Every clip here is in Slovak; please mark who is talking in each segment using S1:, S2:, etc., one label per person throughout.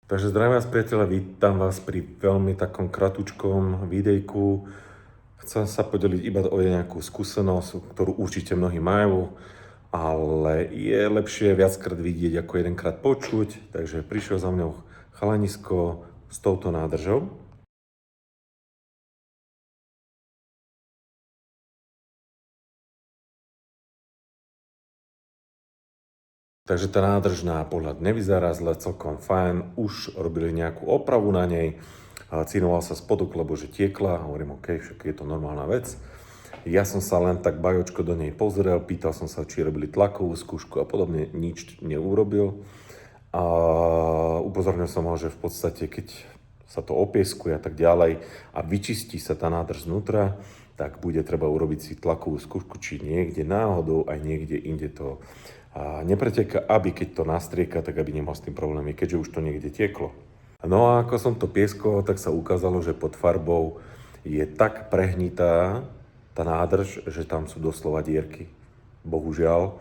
S1: Takže zdravím vás priateľa, vítam vás pri veľmi takom kratučkom videjku. Chcem sa podeliť iba o nejakú skúsenosť, ktorú určite mnohí majú, ale je lepšie viackrát vidieť ako jedenkrát počuť. Takže prišiel za mňou chalanisko s touto nádržou. Takže tá nádrž na pohľad nevyzerá zle, celkom fajn. Už robili nejakú opravu na nej. Cínoval sa spodok, lebo že tiekla. Hovorím, OK, však je to normálna vec. Ja som sa len tak bajočko do nej pozrel, pýtal som sa, či robili tlakovú skúšku a podobne, nič neurobil. A upozornil som ho, že v podstate, keď sa to opieskuje a tak ďalej a vyčistí sa tá nádrž znútra, tak bude treba urobiť si tlakovú skúšku, či niekde náhodou aj niekde inde to nepreteka, aby keď to nastrieka, tak aby nemal s tým problémy, keďže už to niekde tieklo. No a ako som to pieskol, tak sa ukázalo, že pod farbou je tak prehnitá tá nádrž, že tam sú doslova dierky. Bohužiaľ,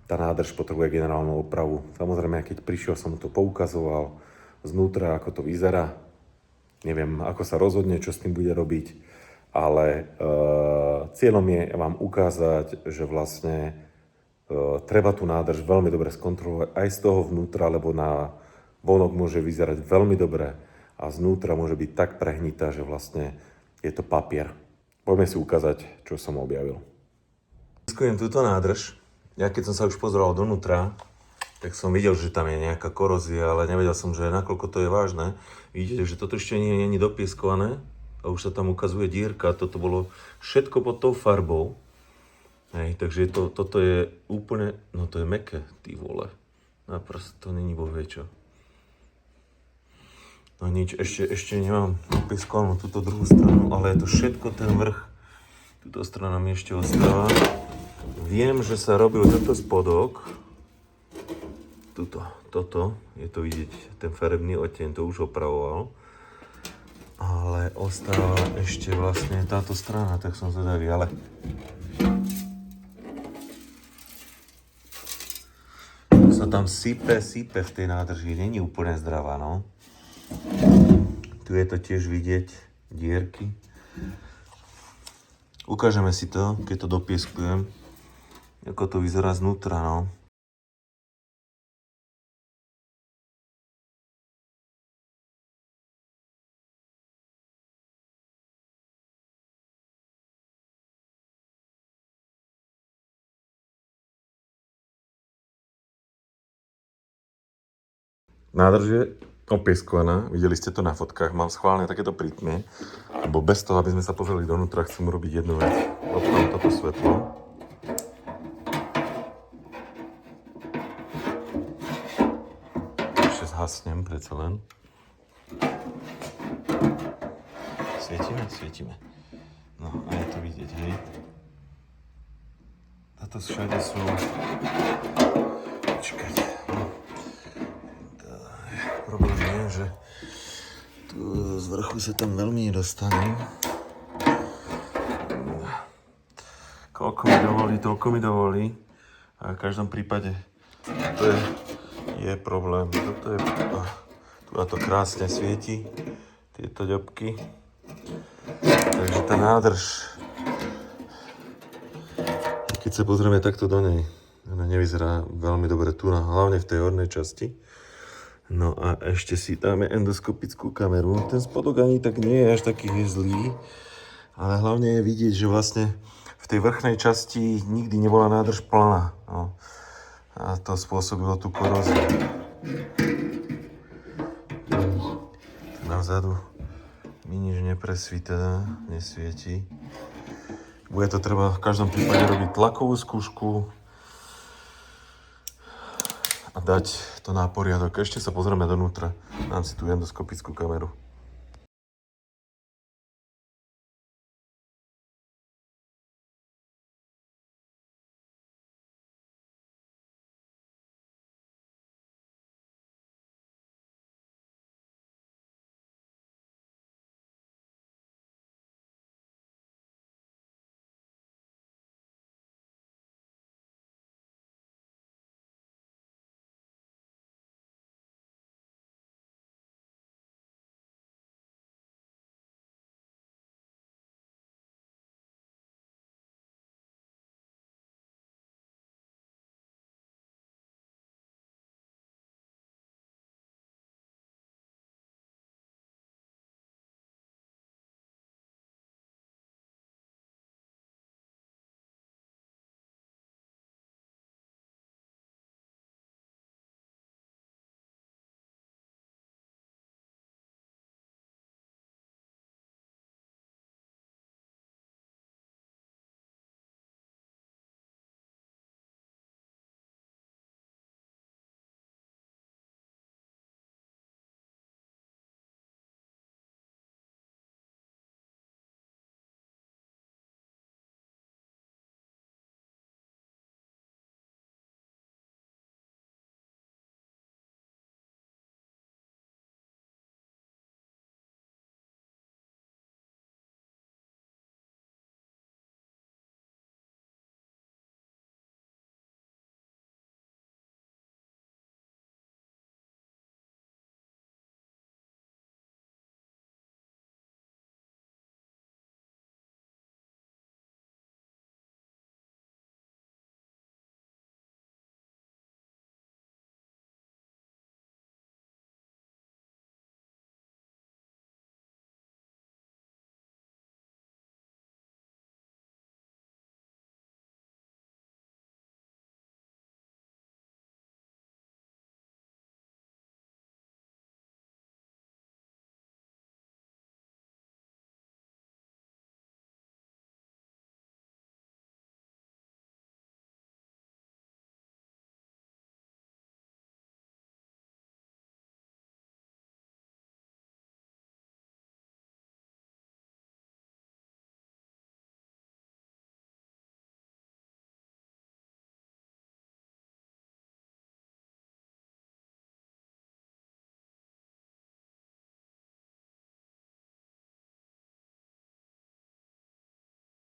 S1: tá nádrž potrebuje generálnu opravu. Samozrejme, keď prišiel, som mu to poukazoval znútra, ako to vyzerá. Neviem, ako sa rozhodne, čo s tým bude robiť, ale cieľom je vám ukázať, že vlastne treba tú nádrž veľmi dobre skontrolovať aj z toho vnútra, lebo na vonok môže vyzerať veľmi dobre a znútra môže byť tak prehnitá, že vlastne je to papier. Poďme si ukázať, čo som objavil. Skúšam túto nádrž. Ja keď som sa už pozeral donútra, tak som videl, že tam je nejaká korózia, ale nevedel som, že nakoľko to je vážne. Vidíte, že toto ešte nie je dopieskované a už sa tam ukazuje dierka. Toto bolo všetko pod tou farbou. Hej, takže toto je úplne, no to je mäkké, ty vole. Naprosto to není bohvie čo. No nič, ešte nemám opieskovanú túto druhú stranu, ale je to všetko ten vrch. Túto strana mi ešte ostáva. Viem, že sa robil tento spodok. Toto, je to vidieť, ten farebný odtieň, to už opravoval. Ale ostáva ešte vlastne táto strana, tak som zvedavý, ale sa tam sype v tej nádrži, není úplne zdravá, no. Tu je to tiež vidieť, dierky. Ukážeme si to, keď to dopieskujem, ako to vyzerá znútra, no. Nádrž je opieskovaná, videli ste to na fotkách, mám schválne takéto prítmie, lebo bez toho, aby sme sa pozreli donútra, chcem urobiť jednu vec. Odpálim toto svetlo. Ešte zhasnem predsa len. Svietime. No a je to vidieť, hej. Toto všade sú... Počkať. Problém je, že tu z vrchu sa tam veľmi nedostane. Koľko mi dovolí, toľko mi dovolí. A v každom prípade to je problém. Toto je... Tu na to krásne svieti, tieto ďobky. Takže tá nádrž, keď sa pozrieme takto do nej, ona nevyzerá veľmi dobre tu, hlavne v tej hornej časti. No a ešte si dáme endoskopickú kameru. Ten spodok ani tak nie je až taký zlý, ale hlavne je vidieť, že vlastne v tej vrchnej časti nikdy nebola nádrž plná. No. A to spôsobilo tú koróziu. Na vzadu mi nič nepresvítá, nesvieti. Bude to treba v každom prípade robiť tlakovú skúšku a dať to na poriadok. Ešte sa pozrieme donútra. Dám si tú endoskopickú kameru.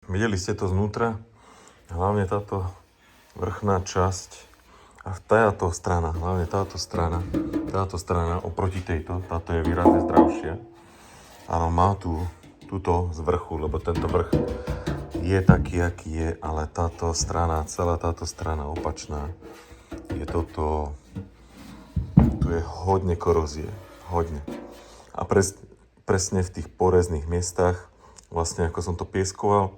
S1: Videli ste to znútra? Hlavne táto vrchná časť a táto strana, hlavne táto strana oproti tejto, táto je výrazne zdravšia. Áno, má túto z vrchu, lebo tento vrch je taký, aký je, ale táto strana, celá táto strana opačná, je toto, tu je hodne korózie, hodne. A presne v tých porezných miestach, vlastne ako som to pieskoval,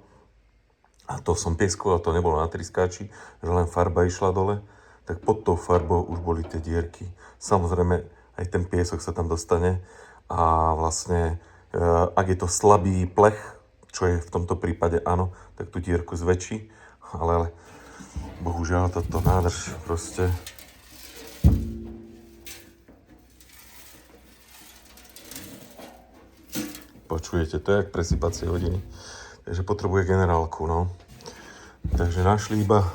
S1: a to som pieskoval, to nebolo na triskáči, že len farba išla dole, tak pod tou farbou už boli tie dierky. Samozrejme, aj ten piesok sa tam dostane a vlastne, ak je to slabý plech, čo je v tomto prípade áno, tak tú dierku zväčší, ale bohužiaľ toto nádrž proste počujete, to je jak presypacie hodiny. Takže potrebuje generálku, no. Takže našli iba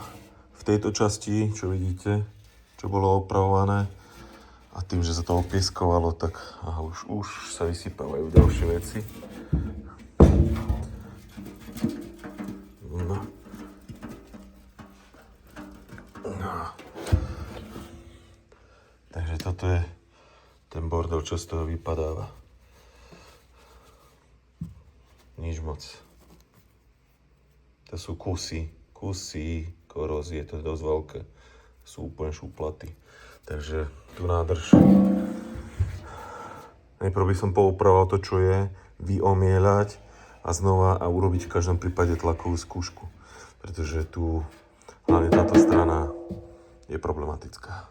S1: v tejto časti, čo vidíte, čo bolo opravované. A tým, že sa to opieskovalo, tak už sa vysypávajú ďalšie veci. No. Takže toto je ten bordel, čo z toho vypadáva. Nič moc. To sú kusy korózie, to je dosť veľké. Sú úplne šuplaty. Takže tu nádrž. Najprv by som poupravoval to, čo je, vyomieľať a znova a urobiť v každom prípade tlakovú skúšku. Pretože tu hlavne táto strana je problematická.